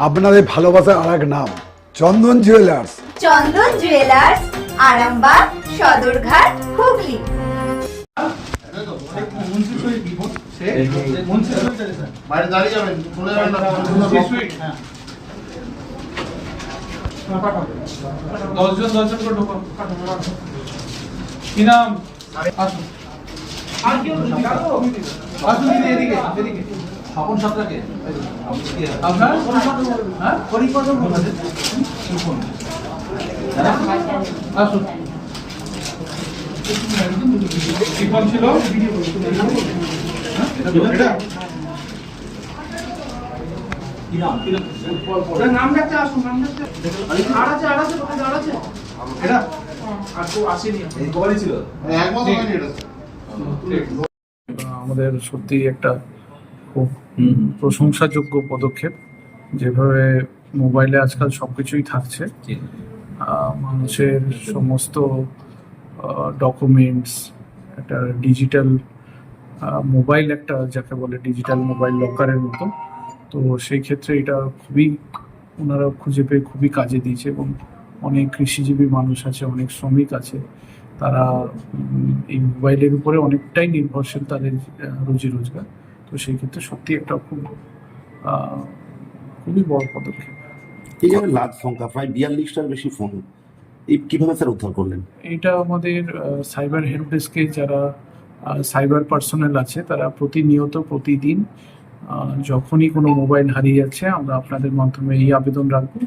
আপনাদের ভালোবাসার আর এক নাম চন্দন জুয়েলার্স। চন্দন জুয়েলার্স, আরামবাগ, সদরঘাট, হুগলি। বাইরে দাঁড়িয়ে যাবেন, চলে যাবেন না। দশজন করে ঢোকো। কি নাম? আসুন। আর কেউ আসুন এদিকে এদিকে। স্বপন সরকারকে আপনার হ্যাঁ পরিকল্পনা বলেছে আসুন। কি ফোন ছিল? এটা নাম ডাকতে আসুন, নাম ডাকতে আর আছে এটা আর তো আসেনি, এই কবারই ছিল। এক মাস হয়নি এটা। আমাদের সত্যি একটা খুব প্রশংসাযোগ্য পদক্ষেপ, যেভাবে মোবাইলে আজকাল সবকিছুই থাকছে। মানুষের সমস্ত ডকুমেন্টস একটা ডিজিটাল মোবাইল, একটা যাকে বলে ডিজিটাল মোবাইল লকারের মতো। তো সেই ক্ষেত্রে এটা খুবই ওনারা খুঁজে পেয়ে খুবই কাজে দিয়েছে, এবং অনেক কৃষিজীবী মানুষ আছে, অনেক শ্রমিক আছে, তারা এই মোবাইলের উপরে অনেকটাই নির্ভরশীল তাদের রুজি রোজগার। তো সেই ক্ষেত্রে সত্যি একটা খুবই বড় পদক্ষেপ। এই যে লার্জ সংখ্যা প্রায় 42টার বেশি ফোন, এই কিভাবে স্যার উদ্ধার করলেন? এটা আমাদের সাইবার হেল্প ডেস্কে যারা সাইবার পার্সোনেল আছে, তারা প্রতিনিয়ত প্রতিদিন যখনই কোনো মোবাইল হারিয়ে যাচ্ছে, আমরা আপনাদের মাধ্যমে এই আবেদন রাখবো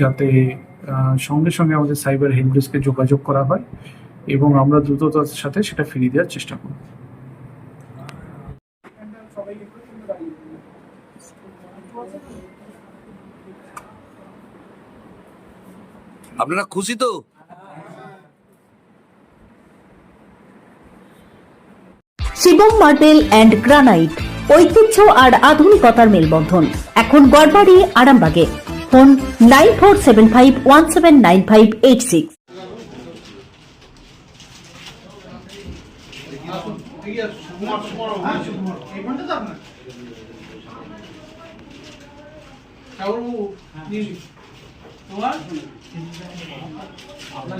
যাতে সঙ্গে সঙ্গে আমাদের সাইবার হেল্প ডেস্কে যোগাযোগ করা হয়, এবং আমরা দ্রুততার সাথে সেটা ফিরিয়ে দেওয়ার চেষ্টা করব। আপনারা খুশি তো? শিবম মার্বেল অ্যান্ড গ্রানাইট, ঐতিহ্য আর আধুনিকতার মেলবন্ধন, এখন গড়বাড়ি, আরামবাগে। ফোন 9475179586। আপনার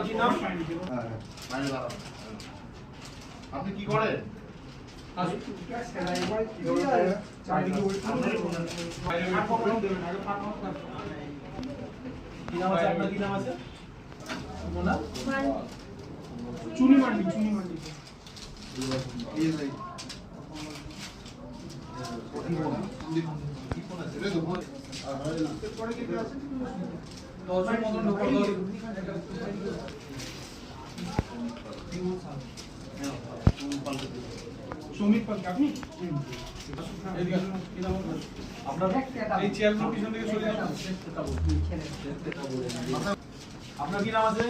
কি নাম? বাইরে দাঁড়ান। আপনি কি করেন? চুনি মান্ডি শ্রমিক পাল আপনি আপনার এই চেয়ারম্যান পিছন থেকে সরে যান। আপনার কি নাম আছে?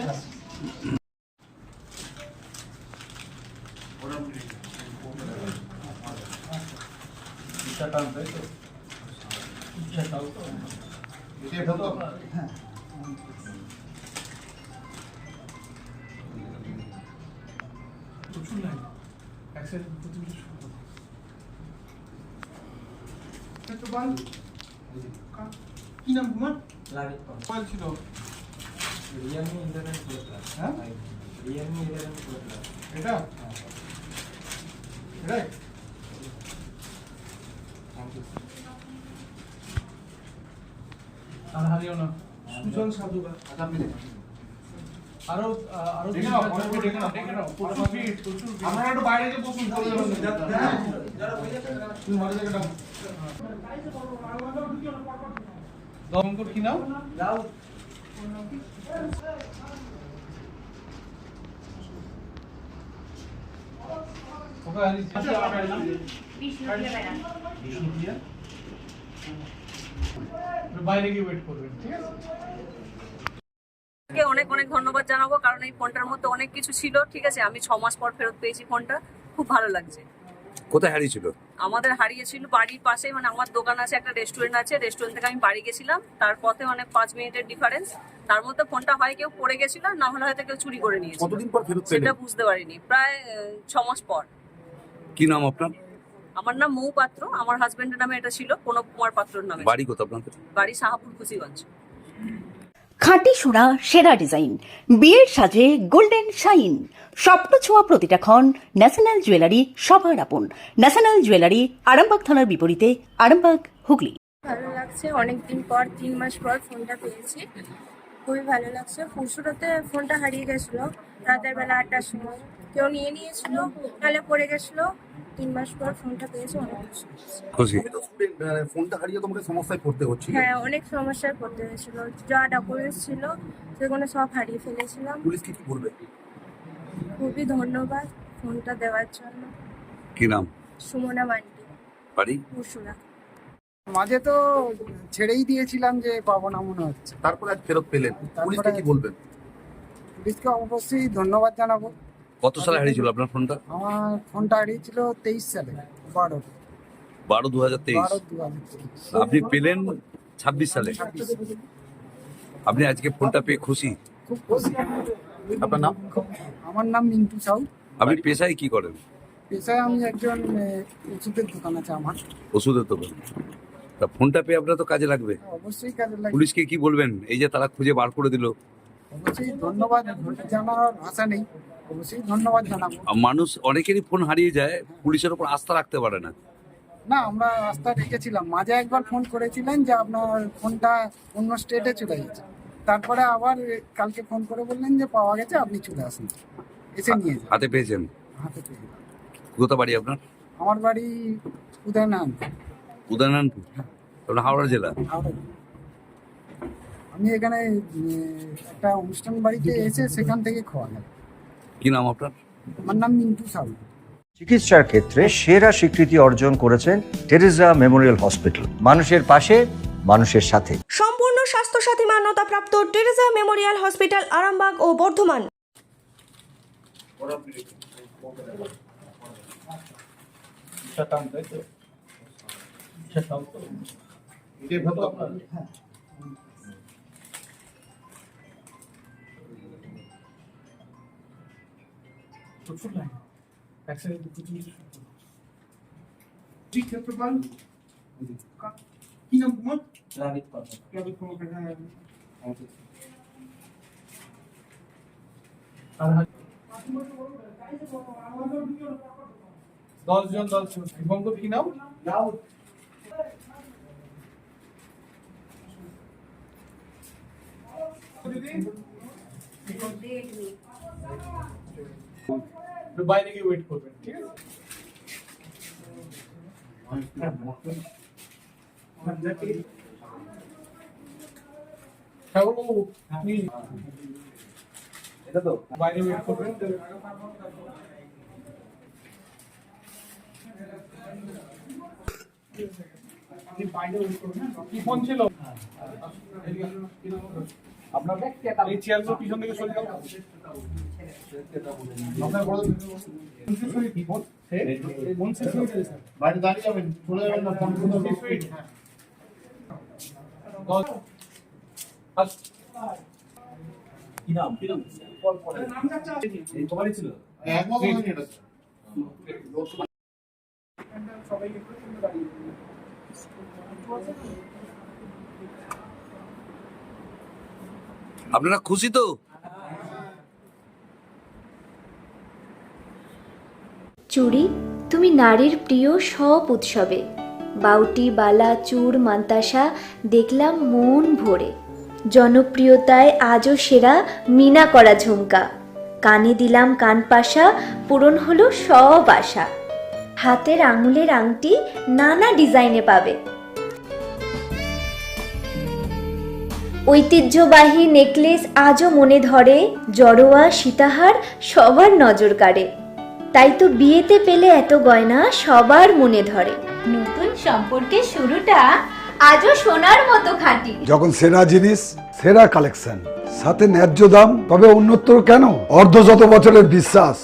কি নাম তোমার? মোবাইল ছিল হ্যাঁ এটা এটাই আর হারিও না। সুজন সাধুকা আরো আরো আমরা একটু বাইরে গিয়ে বসুন। দমকর কি নাম? বাইরে গিয়ে ওয়েট করবেন, ঠিক আছে? অনেক অনেক ধন্যবাদ জানাবো, কারণ এই ফোনটার মধ্যে অনেক কিছু ছিল। ঠিক আছে, আমি 6 মাস পর ফেরত পেয়েছি ফোনটা, খুব ভালো লাগছে। কোথায় হারিয়েছিল? আমাদের হারিয়েছিল বাড়ির পাশে, মানে আমার দোকান আছে, একটা রেস্টুরেন্ট আছে, রেস্টুরেন্ট থেকে আমি বাড়ি গেছিলাম, তার পথে অনেক 5 মিনিটের ডিফারেন্স। তার মধ্যে ফোনটা হয় কেউ পড়ে গেছিল, না হলে হয়তো কেউ চুরি করে নিয়েছিল। কতদিন পর ফেরত পেলেন? সেটা বুঝতে পারিনি, প্রায় 6 মাস পর। কি নাম আপনার? আমার নাম মৌ পাত্র, আমার হাজবেন্ডের নামে এটা ছিল প্রণব কুমার পাত্রর নামে। বাড়ি কোথাও আপনাদের? বাড়ি শাহাপুর কুচিগঞ্জ। খাঁটি সোনা সেরা ডিজাইন, বিয়ের সাজে গোল্ডেন শাইন, স্বপ্ন ছোঁয়া প্রতিটা ক্ষণ। ন্যাশনাল জুয়েলারি সবার আপন। ন্যাশনাল জুয়েলারি, আরামবাগ থানার বিপরীতে, আরামবাগ, হুগলি। ভালো লাগছে, অনেকদিন পর 3 মাস পর ফোনটা পেয়েছি, খুবই ভালো লাগছে। ফুরসুরাতে ফোনটা হারিয়ে গেছিল রাতের বেলা 8টার সময়, কেউ নিয়ে নিয়েছিল, নাহলে পড়ে গেছিল। 3 মাস পর ফোনটা পেয়েছি, অনেক খুশি। খুশি? ফোনটা হারিয়ে তোমাকে সমস্যায় পড়তে হচ্ছে। হ্যাঁ, অনেক সমস্যায় পড়তে হয়েছিল, যা ডকুমেন্টস ছিল সেগুলো সব হারিয়ে ফেলেছিলাম। পুলিশকে কি বলবে? খুবই ধন্যবাদ ফোনটা দেওয়ার জন্য। কি নাম? সুমনা মান্ডি, বাড়ি? ফুরসুরা। মাঝে তো ছেড়েই দিয়েছিলাম যে পাবো না মনে হচ্ছে, তারপরে আজ ফেরত পেলেন, পুলিশকে কি বলবেন? পুলিশকে অবশ্যই ধন্যবাদ জানাবো। কত সালে হারিয়েছিল আপনার ফোনটা? আমার ফোনটা হারিয়েছিল 23 সালে, 12/2023। 12/2023। আপনি পেলেন 26 সালে। আপনি আজকে ফোনটা পেয়ে খুশি? খুব খুশি। আপনার নাম? আমার নাম মিন্টু সাউ। আপনি পেশায় কি করেন? পেশায় আমি একজন ওষুধের দোকান আছে আমার। ওষুধের দোকান। তা ফোনটা পেয়ে আপনার তো কাজে লাগবে। অবশ্যই কাজে লাগে। পুলিশকে কি বলবেন এই যে তারা খুঁজে বার করে দিল? অবশ্যই ধন্যবাদ জানার ভাষা নেই, অবশ্যই ধন্যবাদ জানাবো। মানুষ অনেকেরই ফোন হারিয়ে যায়, পুলিশের উপর আস্থা রাখতে পারে না। না, আমরা রাস্তা রেখেছিলাম, মাঝে একবার ফোন করেছিলেন যে আপনার ফোনটা অন্য স্টেটে চলে গেছে, তারপরে আবার কালকে ফোন করে বললেন যে পাওয়া গেছে, আপনি চলে আসুন, এসে নিয়ে যান। হাতে পেয়েছেন? হাতে পেয়ে। কোথা বাড়ি আপনার? আমার বাড়ি উদয়নারায়ণপুর, উদয়নারায়ণপুর। আপনার হাওড়া জেলা? হাওড়া। আমি এখানে একটা অনুষ্ঠান বাড়িতে এসে সেখান থেকে খাওয়া যায়। কি নাম আপনার? আমার নাম মিন্টু সাউ। চিকিৎসার ক্ষেত্রে সেরা স্বীকৃতি অর্জন করেছেন টেরেসা মেমোরিয়াল হসপিটাল। মানুষের পাশে, মানুষের সাথে। সম্পূর্ণ স্বাস্থ্যসাথী মান্যতাপ্রাপ্ত টেরেসা মেমোরিয়াল হসপিটাল, আরামবাগ ও বর্ধমান। কি নাম তোমার? রাবিক পাত্র। 10 জন বঙ্গ কি নাম? দাউদ। বাইরে গিয়ে ওয়েট করবেন, ঠিক আছে? ঠাকুরবাবু, আপনি এটা তো বাইরে ওয়েট করবেন। আপনি বাইরে ওয়েট করবেন। কি ফোন ছিল আপনার? এই চেয়ারগুলো পিছন থেকে সরে যাও। আপনার বড় বাইরে দাঁড়িয়ে যাবেন, চলে যাবেন না, ফোন করে কি নাম? ছিল এক মাস হয়নি এটা। আপনারা খুশি তো? চুড়ি, তুমি নারীর প্রিয় সব উৎসবে। বাউটি, বালা, চূড়, মান্তাসা দেখলাম মন ভরে। জনপ্রিয়তায় আজও সেরা মিনা করা ঝুমকা। কানে দিলাম কানপাশা, পূরণ হলো সব আশা। হাতের আঙুলের আংটি নানা ডিজাইনে পাবে। ঐতিহ্যবাহী নেকলেস আজও মনে ধরে। জড়োয়া, সীতাহার সবার নজর কাড়ে। তাই তো বিয়েতে পেলে এত গয়না সবার মনে ধরে। নতুন সম্পর্কের শুরুটা আজও সোনার মতো খাঁটি। যখন সেরা জিনিস, সেরা কালেকশন, সাথে ন্যায্য দাম, তবে উন্নতর কেন? অর্ধশত বছরের বিশ্বাস,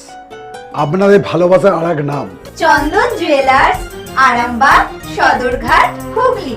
আপনাদের ভালোবাসার আর এক নাম। চন্দন জুয়েলার্স, আরামবাগ, সদরঘাট, হুগলি।